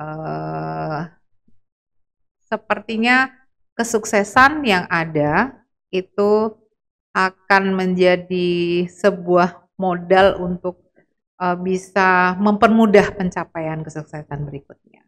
eh, sepertinya kesuksesan yang ada itu akan menjadi sebuah modal untuk bisa mempermudah pencapaian kesuksesan berikutnya.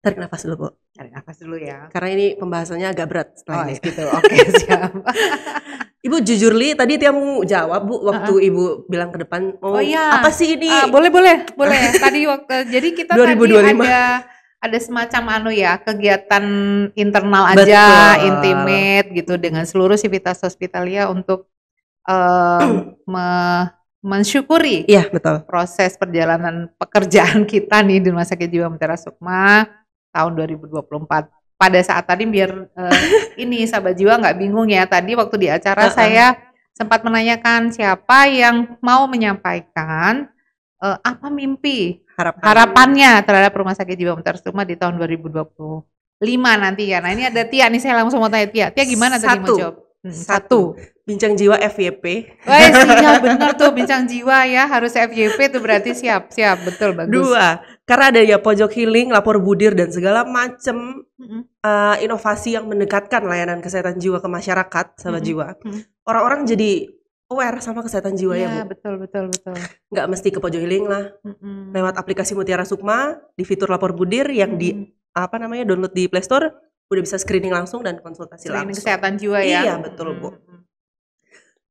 Tarik nafas dulu, Bu. Tarik nafas dulu ya. Karena ini pembahasannya agak berat setelah ini. Gitu. Oke, siap. Ibu jujur Li, tadi Tia mau jawab Bu waktu Ibu bilang ke depan mau apa sih ini? Boleh. Tadi jadi kita 2025. tadi ada semacam kegiatan internal aja, intimate gitu dengan seluruh sivitas hospitalia untuk mensyukuri proses perjalanan pekerjaan kita nih di Rumah Sakit Jiwa Mutiara Sukma tahun 2024. Pada saat tadi biar ini sahabat jiwa nggak bingung ya, tadi waktu di acara saya sempat menanyakan siapa yang mau menyampaikan apa mimpi harapannya terhadap Rumah Sakit Jiwa Mutiara Sukma di tahun 2025 nanti ya. Nah ini ada Tia nih, saya langsung mau tanya Tia gimana tadi mau jawab? Satu, bincang jiwa FYP. Wah siap, bener tuh bincang jiwa ya, harus FYP tuh berarti siap, betul, bagus. Dua, karena ada ya pojok healing, lapor budir dan segala macam inovasi yang mendekatkan layanan kesehatan jiwa ke masyarakat, sahabat jiwa. Orang-orang jadi aware sama kesehatan jiwa ya Bu. Betul. Nggak mesti ke pojok healing lah, lewat aplikasi Mutiara Sukma di fitur lapor budir yang download di Play Store. Udah bisa screening langsung dan konsultasi langsung. Kesehatan jiwa ya. Iya betul Bu.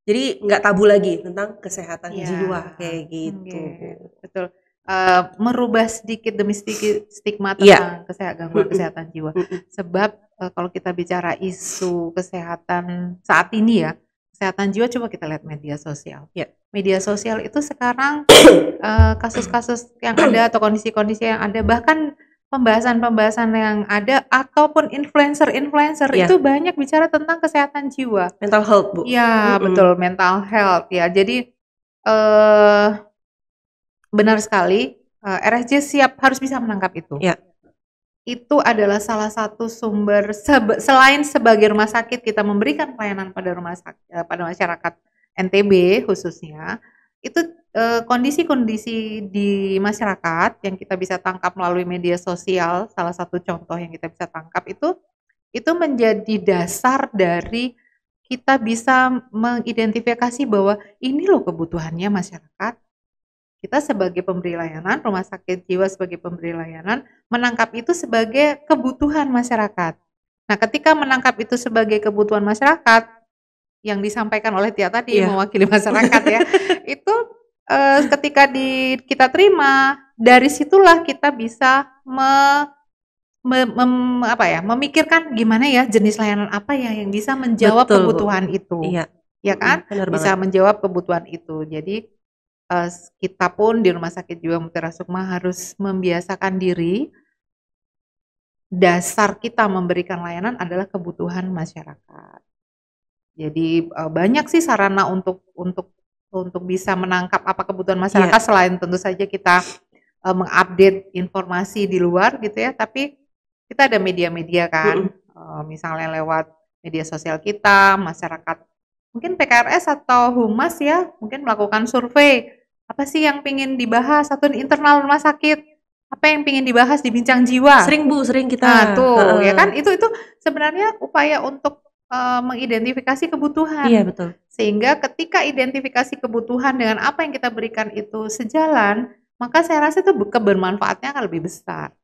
Jadi nggak tabu lagi tentang kesehatan jiwa kayak gitu. Betul. Merubah sedikit demi sedikit stigma tentang gangguan kesehatan jiwa. Sebab kalau kita bicara isu kesehatan saat ini ya, kesehatan jiwa coba kita lihat media sosial. Media sosial itu sekarang kasus-kasus yang ada atau kondisi-kondisi yang ada, bahkan pembahasan-pembahasan yang ada ataupun influencer itu banyak bicara tentang kesehatan jiwa, mental health Bu. Iya betul, mental health ya. Jadi benar sekali, RSJ harus bisa menangkap itu. Itu adalah salah satu sumber selain sebagai rumah sakit kita memberikan pelayanan pada pada masyarakat NTB khususnya, itu kondisi-kondisi di masyarakat yang kita bisa tangkap melalui media sosial, salah satu contoh yang kita bisa tangkap itu menjadi dasar dari kita bisa mengidentifikasi bahwa ini loh kebutuhannya masyarakat. Kita sebagai pemberi layanan, rumah sakit jiwa sebagai pemberi layanan, menangkap itu sebagai kebutuhan masyarakat. Nah, ketika menangkap itu sebagai kebutuhan masyarakat, yang disampaikan oleh Tia tadi mewakili masyarakat ya, itu ketika kita terima, dari situlah kita bisa memikirkan gimana ya jenis layanan apa ya yang bisa menjawab kebutuhan itu. Ya kan? Bisa menjawab kebutuhan itu. Jadi kita pun di Rumah Sakit Jiwa Mutiara Sukma harus membiasakan diri, dasar kita memberikan layanan adalah kebutuhan masyarakat. Jadi banyak sih sarana untuk bisa menangkap apa kebutuhan masyarakat selain tentu saja kita mengupdate informasi di luar gitu ya, tapi kita ada media-media kan, misalnya lewat media sosial kita, masyarakat mungkin PKRS atau Humas ya, mungkin melakukan survei, apa sih yang pingin dibahas atau di internal rumah sakit, apa yang pingin dibahas di bincang jiwa. Sering Bu, sering kita. Nah tuh ya kan, itu sebenarnya upaya untuk mengidentifikasi kebutuhan. Iya betul. Sehingga ketika identifikasi kebutuhan dengan apa yang kita berikan itu sejalan, maka saya rasa itu kebermanfaatnya akan lebih besar.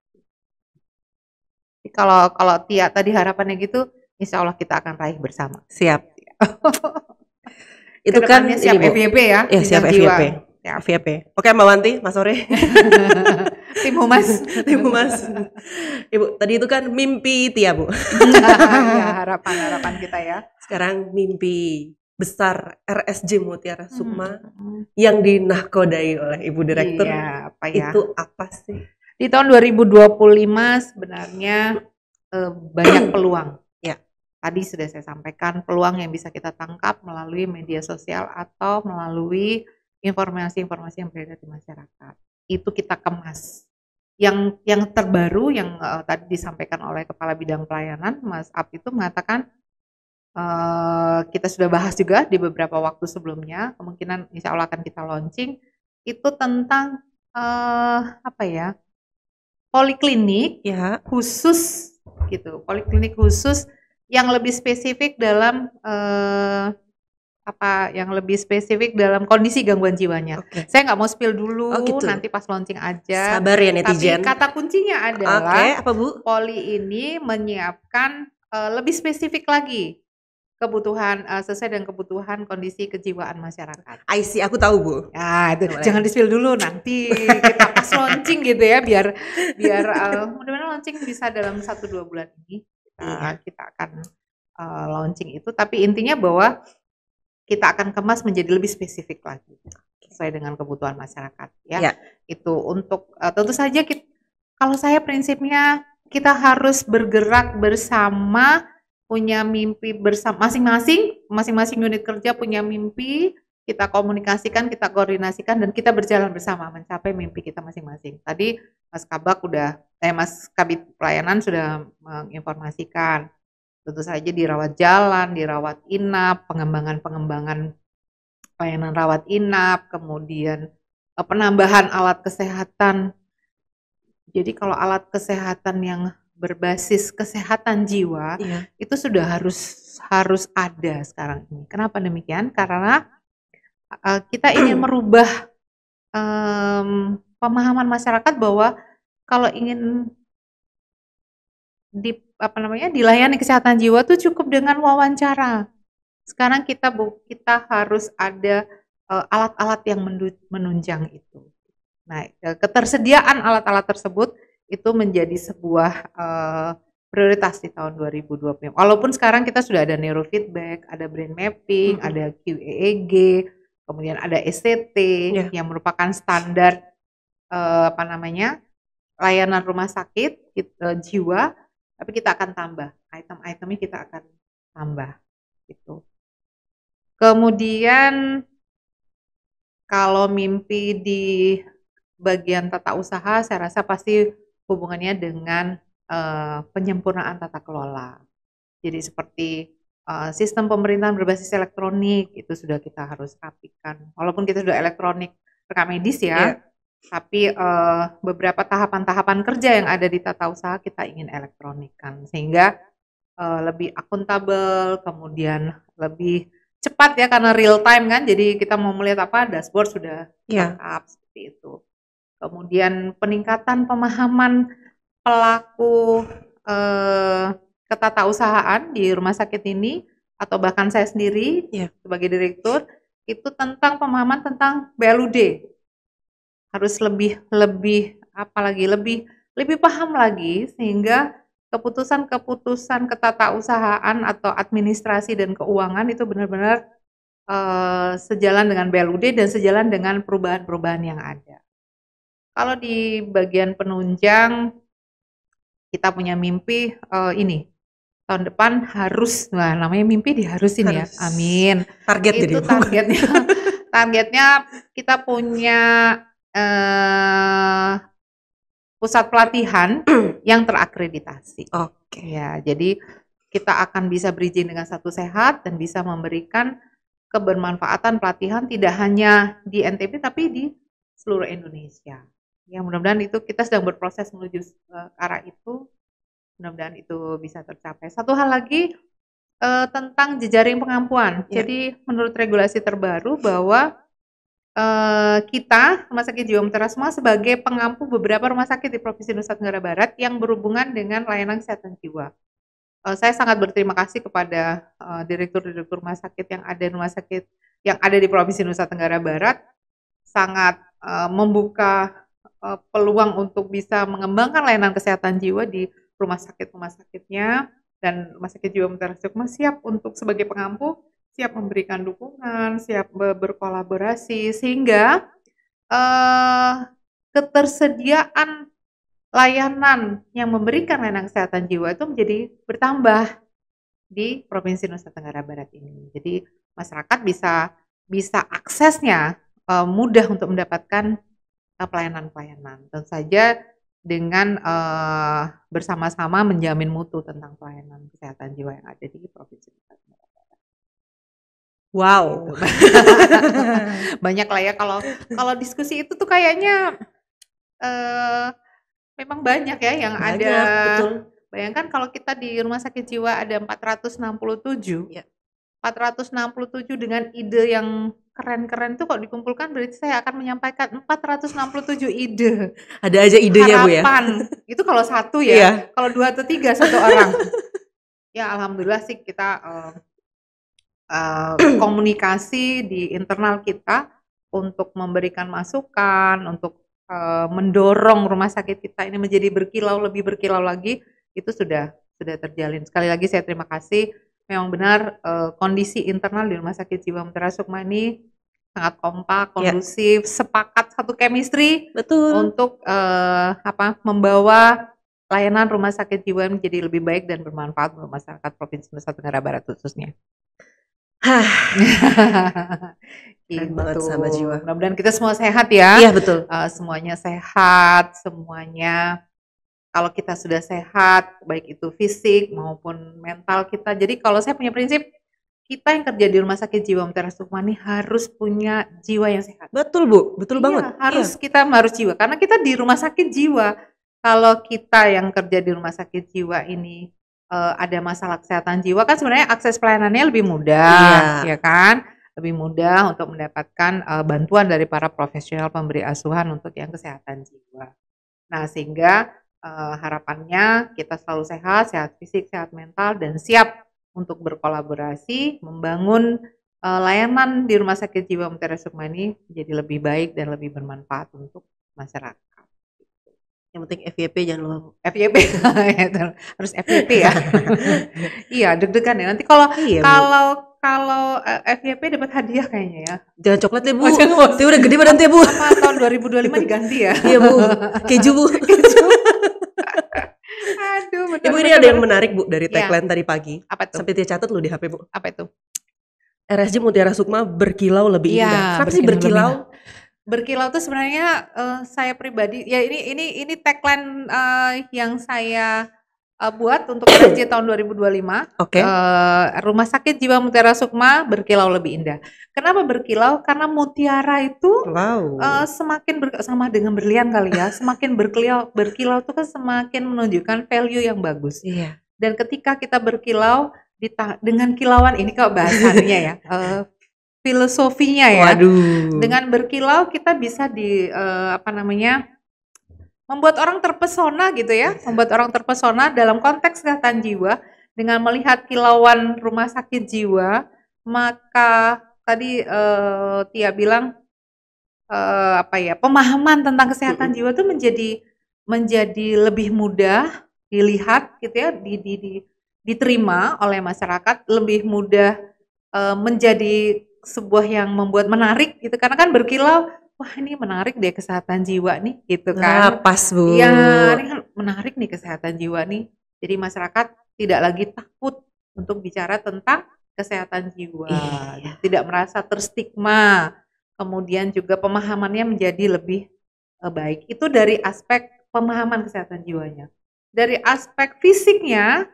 Jadi kalau Tia tadi harapannya gitu, insya Allah kita akan raih bersama. Siap. Itu kan siap FYP ya. Ya siap FYP. FYP. Oke Mbak Wanti, Mas Sore. Tim Humas. Ibu, tadi itu kan mimpi Tia Bu. Ya, harapan kita ya. Sekarang mimpi besar RSJ Mutiara Sukma yang dinahkodai oleh Ibu Direktur. Itu apa sih? Di tahun 2025 sebenarnya banyak peluang. Tadi sudah saya sampaikan peluang yang bisa kita tangkap melalui media sosial atau melalui informasi-informasi yang beredar di masyarakat. itu kita kemas. Yang terbaru yang tadi disampaikan oleh Kepala Bidang Pelayanan Mas Ap itu mengatakan, kita sudah bahas juga di beberapa waktu sebelumnya, kemungkinan insya Allah akan kita launching, itu tentang apa ya, poliklinik Ya. khusus gitu, poliklinik khusus yang lebih spesifik dalam yang lebih spesifik dalam kondisi gangguan jiwanya. Oke. Saya nggak mau spill dulu, gitu. nanti pas launching aja. Sabar ya netizen. Tapi kata kuncinya adalah Oke, apa Bu? Poli ini menyiapkan lebih spesifik lagi kebutuhan sesuai dengan kebutuhan kondisi kejiwaan masyarakat. I see, aku tahu Bu. Ya, itu jangan di-spill dulu, nanti kita pas launching gitu ya, biar mudah-mudahan launching bisa dalam 1-2 bulan ini. Kita akan launching itu, tapi intinya bahwa kita akan kemas menjadi lebih spesifik lagi sesuai dengan kebutuhan masyarakat ya. Itu untuk tentu saja kalau saya prinsipnya kita harus bergerak bersama, punya mimpi bersama masing-masing unit kerja punya mimpi, kita komunikasikan, kita koordinasikan, dan kita berjalan bersama mencapai mimpi kita masing-masing. Tadi Mas Kabid Pelayanan sudah menginformasikan, tentu saja dirawat jalan, dirawat inap, pengembangan pelayanan rawat inap, kemudian penambahan alat kesehatan. Jadi kalau alat kesehatan yang berbasis kesehatan jiwa itu sudah harus ada sekarang ini. Kenapa demikian? Karena kita ingin merubah pemahaman masyarakat bahwa kalau ingin dilayani kesehatan jiwa tuh cukup dengan wawancara. Sekarang kita harus ada alat-alat yang menunjang itu. Nah, ketersediaan alat-alat tersebut itu menjadi sebuah prioritas di tahun 2020. Walaupun sekarang kita sudah ada neurofeedback, ada brain mapping, ada QEEG, kemudian ada SCT yang merupakan standar layanan rumah sakit jiwa. Tapi kita akan tambah, item-itemnya kita akan tambah gitu. Kemudian kalau mimpi di bagian tata usaha, saya rasa pasti hubungannya dengan penyempurnaan tata kelola. Jadi seperti sistem pemerintahan berbasis elektronik itu sudah kita harus rapikan. Walaupun kita sudah elektronik rekam medis ya. Tapi beberapa tahapan-tahapan kerja yang ada di tata usaha kita ingin elektronikkan sehingga lebih akuntabel, kemudian lebih cepat ya karena real time kan. Jadi kita mau melihat dashboard sudah lengkap seperti itu. Kemudian peningkatan pemahaman pelaku ketatausahaan di rumah sakit ini atau bahkan saya sendiri sebagai direktur itu tentang pemahaman tentang BLUD. Harus lebih paham lagi sehingga keputusan ketatausahaan atau administrasi dan keuangan itu benar-benar sejalan dengan BLUD dan sejalan dengan perubahan-perubahan yang ada. Kalau di bagian penunjang kita punya mimpi ini tahun depan namanya mimpi diharusin ya, amin. Target itu jadi targetnya kita punya pusat pelatihan yang terakreditasi. Ya, jadi kita akan bisa bridging dengan Satu Sehat dan bisa memberikan kebermanfaatan pelatihan tidak hanya di NTB tapi di seluruh Indonesia. Ya, mudah-mudahan itu kita sedang berproses menuju ke arah itu. Mudah-mudahan itu bisa tercapai. Satu hal lagi tentang jejaring pengampuan. Jadi menurut regulasi terbaru bahwa kita Rumah Sakit Jiwa Mutiara Suma sebagai pengampu beberapa rumah sakit di Provinsi Nusa Tenggara Barat yang berhubungan dengan layanan kesehatan jiwa. Saya sangat berterima kasih kepada direktur-direktur rumah sakit yang ada di Provinsi Nusa Tenggara Barat, sangat membuka peluang untuk bisa mengembangkan layanan kesehatan jiwa di rumah sakitnya, dan Rumah Sakit Jiwa Mutiara Suma siap untuk sebagai pengampu, siap memberikan dukungan, siap berkolaborasi sehingga ketersediaan layanan yang memberikan layanan kesehatan jiwa itu menjadi bertambah di Provinsi Nusa Tenggara Barat ini. Jadi masyarakat bisa aksesnya mudah untuk mendapatkan pelayanan-pelayanan. Tentu saja dengan bersama-sama menjamin mutu tentang pelayanan kesehatan jiwa yang ada di provinsi kita. Wow. Gitu. Banyak lah ya kalau diskusi itu tuh kayaknya memang banyak ya yang Banyak, ada. betul. Bayangkan kalau kita di rumah sakit jiwa ada 467. Ya. 467 dengan ide yang keren-keren tuh kalau dikumpulkan berarti saya akan menyampaikan 467 ide. Ada aja idenya Bu ya. Harapan. Itu kalau satu ya. Iya. Kalau 2 atau 3 satu orang. Ya alhamdulillah sih kita komunikasi di internal kita untuk memberikan masukan, untuk mendorong rumah sakit kita ini menjadi lebih berkilau lagi, itu sudah terjalin. Sekali lagi saya terima kasih. Memang benar kondisi internal di Rumah Sakit Jiwa Mutiara Sukma ini sangat kompak, kondusif, sepakat satu chemistry. Betul. Untuk membawa layanan rumah sakit jiwa menjadi lebih baik dan bermanfaat untuk masyarakat Provinsi Nusa Tenggara Barat khususnya. Keren banget sahabat jiwa. Mudah-mudahan kita semua sehat ya. Iya betul. Semuanya sehat, semuanya. Kalau kita sudah sehat, baik itu fisik maupun mental kita. Jadi kalau saya punya prinsip, kita yang kerja di Rumah Sakit Jiwa Mutiara Sukma ini harus punya jiwa yang sehat. Betul Bu, betul banget. Kita harus jiwa, karena kita di rumah sakit jiwa. Kalau kita yang kerja di rumah sakit jiwa ini ada masalah kesehatan jiwa, kan sebenarnya akses pelayanannya lebih mudah, ya kan? Lebih mudah untuk mendapatkan bantuan dari para profesional pemberi asuhan untuk yang kesehatan jiwa. Nah, sehingga harapannya kita selalu sehat fisik, sehat mental, dan siap untuk berkolaborasi membangun layanan di Rumah Sakit Jiwa Mutiara Sukma ini menjadi lebih baik dan lebih bermanfaat untuk masyarakat. Yang penting FYP jangan lupa. FYP harus FYP ya. Iya, deg-degan ya. Nanti kalau FYP dapat hadiah kayaknya ya. Jangan coklat ya Bu. Dia udah gede badan Bu. Apa tahun 2025 diganti ya? Iya Bu. Keju Bu. Aduh, betul. Ibu ini ada yang menarik Bu dari tagline tadi pagi. Apa tuh? Sampai dia catat loh di HP Bu. Apa itu? RSJ Mutiara Sukma berkilau lebih indah. Kenapa sih berkilau? Berkilau tuh sebenarnya saya pribadi ya ini tagline yang saya buat untuk RSJ tahun 2025. Oke. Rumah Sakit Jiwa Mutiara Sukma berkilau lebih indah. Kenapa berkilau? Karena mutiara itu semakin sama dengan berlian kali ya. Semakin berkilau tuh kan semakin menunjukkan value yang bagus. Iya. Dan ketika kita berkilau dengan kilauan ini kok bahasannya ya. Filosofinya ya. Waduh. Dengan berkilau kita bisa membuat orang terpesona gitu ya. Membuat orang terpesona dalam konteks kesehatan jiwa dengan melihat kilauan rumah sakit jiwa. Maka tadi Tia bilang pemahaman tentang kesehatan jiwa itu menjadi lebih mudah dilihat gitu ya, diterima oleh masyarakat, lebih mudah menjadi sebuah yang membuat menarik gitu, karena kan berkilau, wah ini menarik deh kesehatan jiwa nih gitu kan. Nah, pas Bu. Iya, ini kan menarik nih kesehatan jiwa nih. Jadi masyarakat tidak lagi takut untuk bicara tentang kesehatan jiwa, tidak merasa terstigma. Kemudian juga pemahamannya menjadi lebih baik. Itu dari aspek pemahaman kesehatan jiwanya. Dari aspek fisiknya,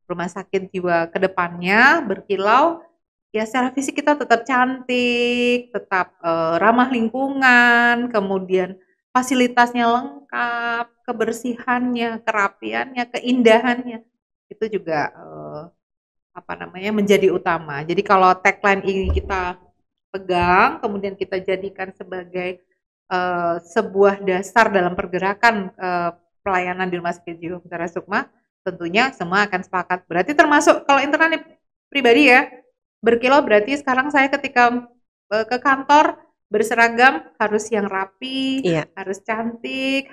rumah sakit jiwa ke depannya berkilau. Ya secara fisik kita tetap cantik, tetap ramah lingkungan, kemudian fasilitasnya lengkap, kebersihannya, kerapiannya, keindahannya, itu juga menjadi utama. Jadi kalau tagline ini kita pegang, kemudian kita jadikan sebagai sebuah dasar dalam pergerakan pelayanan di Rumah Sakit Jiwa Mutiara Sukma, tentunya semua akan sepakat. Berarti termasuk kalau internal pribadi ya, berkilau berarti sekarang saya ketika ke kantor berseragam harus yang rapi, harus cantik,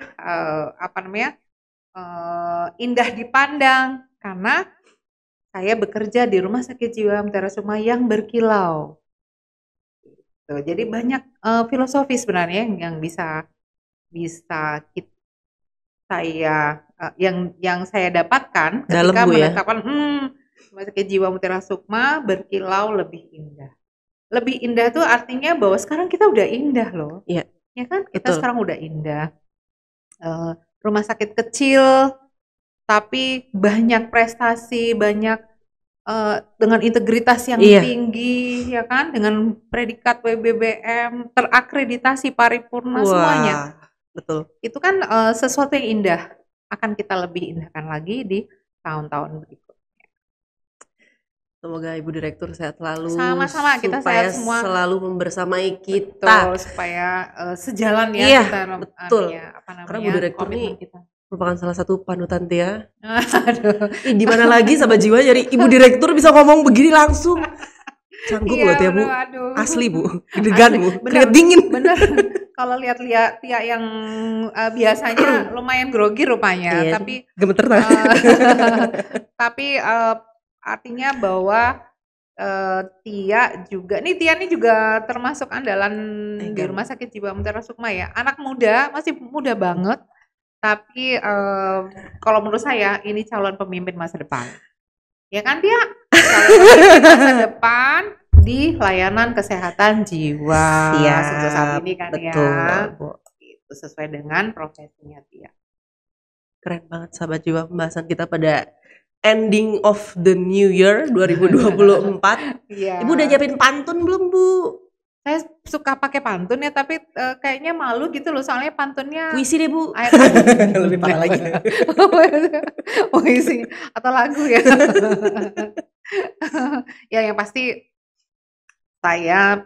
indah dipandang, karena saya bekerja di Rumah Sakit Jiwa Mutiara Sukma yang berkilau. Jadi banyak filosofi sebenarnya yang bisa yang saya dapatkan ketika menetapkan Rumah Sakit Jiwa Mutiara Sukma berkilau lebih indah. Lebih indah tuh artinya bahwa sekarang kita udah indah loh. Iya. Ya kan? Kita sekarang udah indah. Rumah sakit kecil tapi banyak prestasi, banyak dengan integritas yang tinggi, ya kan? Dengan predikat WBBM, terakreditasi paripurna semuanya. Betul. Itu kan sesuatu yang indah. Akan kita lebih indahkan lagi di tahun-tahun berikutnya. Semoga Ibu Direktur sehat selalu. Sama-sama, kita sehat semua. Selalu membersamai kita. Betul, supaya sejalan ya. Iya, betul. Karena Ibu Direktur ini merupakan salah satu panutan Tia. Aduh. Di mana lagi sahabat jiwa jadi Ibu Direktur bisa ngomong begini langsung. Canggung loh Tia Bu. Aduh. Asli Bu. Degan Bu. Keringet dingin. Bener. Kalau lihat-lihat Tia yang biasanya lumayan grogi rupanya, iya, tapi gemeter tapi artinya bahwa Tia ini juga termasuk andalan di Rumah Sakit Jiwa Mutiara Sukma ya. Anak muda, masih muda banget, tapi kalau menurut saya ini calon pemimpin masa depan. Ya kan Tia? Calon pemimpin masa depan di layanan kesehatan jiwa. Saat ini kan betul, itu sesuai dengan profesinya Tia. Keren banget sahabat jiwa pembahasan kita pada ending of the new year 2024. Ibu udah nyiapin pantun belum Bu? Saya suka pakai pantun ya, tapi kayaknya malu gitu loh, soalnya pantunnya puisi deh Bu. Lebih parah lagi. Puisi atau lagu ya. Ya yang pasti saya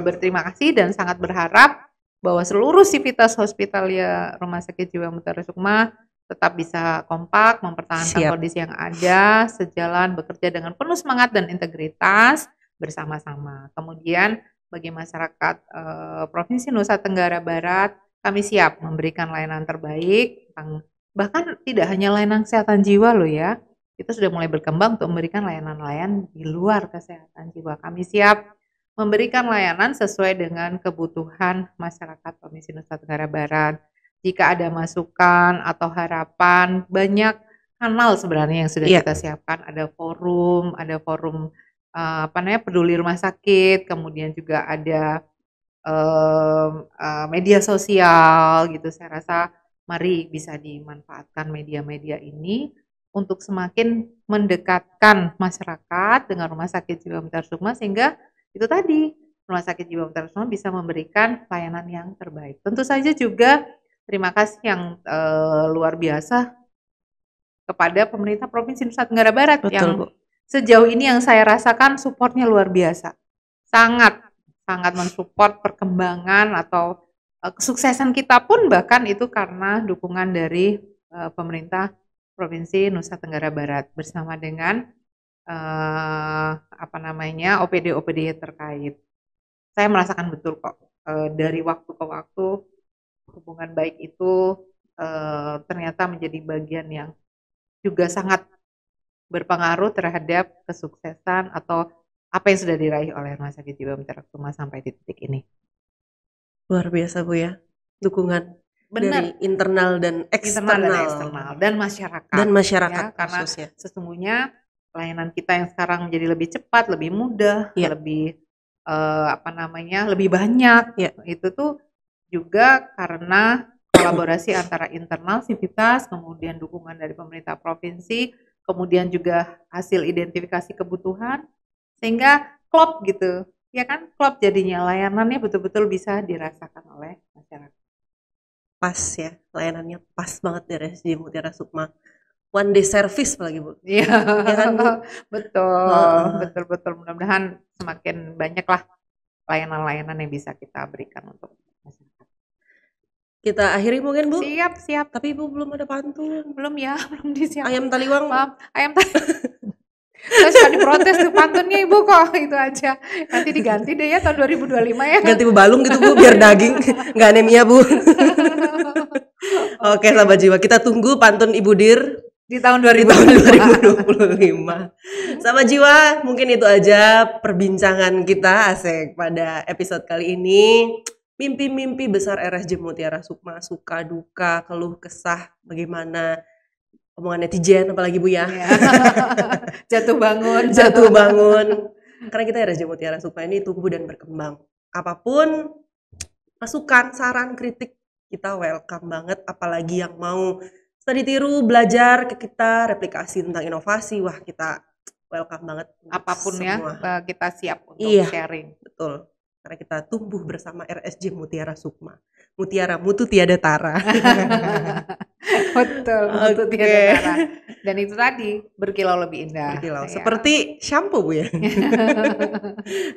berterima kasih dan sangat berharap bahwa seluruh sivitas hospitalia Rumah Sakit Jiwa Mutiara Sukma tetap bisa kompak, mempertahankan kondisi yang ada, sejalan, bekerja dengan penuh semangat dan integritas bersama-sama. Kemudian bagi masyarakat Provinsi Nusa Tenggara Barat, kami siap memberikan layanan terbaik, bahkan tidak hanya layanan kesehatan jiwa loh ya, kita sudah mulai berkembang untuk memberikan layanan-layanan di luar kesehatan jiwa. Kami siap memberikan layanan sesuai dengan kebutuhan masyarakat Provinsi Nusa Tenggara Barat. Jika ada masukan atau harapan, banyak kanal sebenarnya yang sudah kita siapkan. Ada forum peduli rumah sakit, kemudian juga ada media sosial gitu. Saya rasa mari bisa dimanfaatkan media-media ini untuk semakin mendekatkan masyarakat dengan Rumah Sakit Jiwa Mutiara Sukma, sehingga itu tadi Rumah Sakit Jiwa Mutiara Sukma bisa memberikan pelayanan yang terbaik. Tentu saja juga terima kasih yang luar biasa kepada pemerintah Provinsi Nusa Tenggara Barat. Betul, yang Bu. Sejauh ini yang saya rasakan supportnya luar biasa, sangat mensupport perkembangan atau kesuksesan kita pun, bahkan itu karena dukungan dari pemerintah Provinsi Nusa Tenggara Barat bersama dengan OPD terkait. Saya merasakan betul kok dari waktu ke waktu hubungan baik itu ternyata menjadi bagian yang juga sangat berpengaruh terhadap kesuksesan atau apa yang sudah diraih oleh Rumah Sakit Jiwa Mutiara Sukma sampai di titik ini. Luar biasa Bu ya, dukungan dari internal dan eksternal dan masyarakat. Ya, karena sesungguhnya pelayanan kita yang sekarang menjadi lebih cepat, lebih mudah, lebih lebih banyak. Itu tuh juga karena kolaborasi antara internal sivitas, kemudian dukungan dari pemerintah provinsi, kemudian juga hasil identifikasi kebutuhan, sehingga klop gitu, ya kan, klop jadinya layanannya betul-betul bisa dirasakan oleh masyarakat. Pas ya, layanannya pas banget di RSJ Mutiara Sukma. One day service apalagi Bu. Iya ya kan Bu? Betul. Mudah-mudahan semakin banyaklah layanan-layanan yang bisa kita berikan untuk masyarakat. Kita akhiri mungkin Bu? Siap. Tapi Ibu belum ada pantun. Belum disiapkan. Ayam taliwang. Maaf, ayam taliwang. Saya suka diprotes tuh pantunnya Ibu kok itu aja. Nanti diganti deh ya tahun 2025 ya. Ganti Bu balung gitu Bu biar daging nggak anemia Bu. Oke sahabat jiwa, kita tunggu pantun Ibu Dir di tahun 2025. Sahabat jiwa, mungkin itu aja perbincangan kita asik pada episode kali ini. Mimpi-mimpi besar RSJ Mutiara Sukma, suka duka, keluh kesah, bagaimana omongan netizen apalagi Bu ya. Jatuh bangun. Karena kita RSJ Mutiara Sukma ini tumbuh dan berkembang. Apapun masukan, saran, kritik, kita welcome banget. Apalagi yang mau studi tiru, belajar ke kita, replikasi tentang inovasi, wah kita welcome banget. Apapun semua. Ya, kita siap untuk sharing. Betul. Karena kita tumbuh bersama RSJ Mutiara Sukma. Mutiara mutu tiada tara. Betul, mutu tiada tara. Dan itu tadi berkilau lebih indah. Berkilau, ya. Seperti shampoo Bu ya.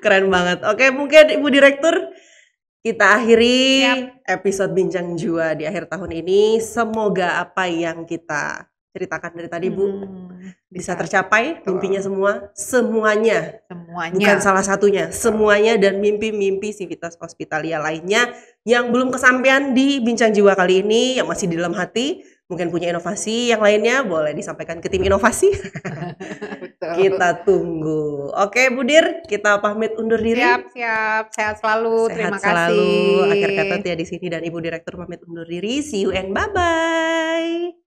Keren banget. Oke, mungkin Ibu Direktur kita akhiri episode Bincang Jua di akhir tahun ini. Semoga apa yang kita ceritakan dari tadi Bu bisa tercapai. Mimpinya semuanya, bukan salah satunya, semuanya, dan mimpi-mimpi Civitas Hospitalia lainnya yang belum kesampaian di Bincang Jiwa kali ini, yang masih di dalam hati, mungkin punya inovasi yang lainnya, boleh disampaikan ke tim inovasi. Kita tunggu. Oke Bu Dir, kita pamit undur diri. Siap, sehat selalu. Terima kasih. Selalu. Akhir kata Tia di sini dan Ibu Direktur pamit undur diri. See you and bye-bye.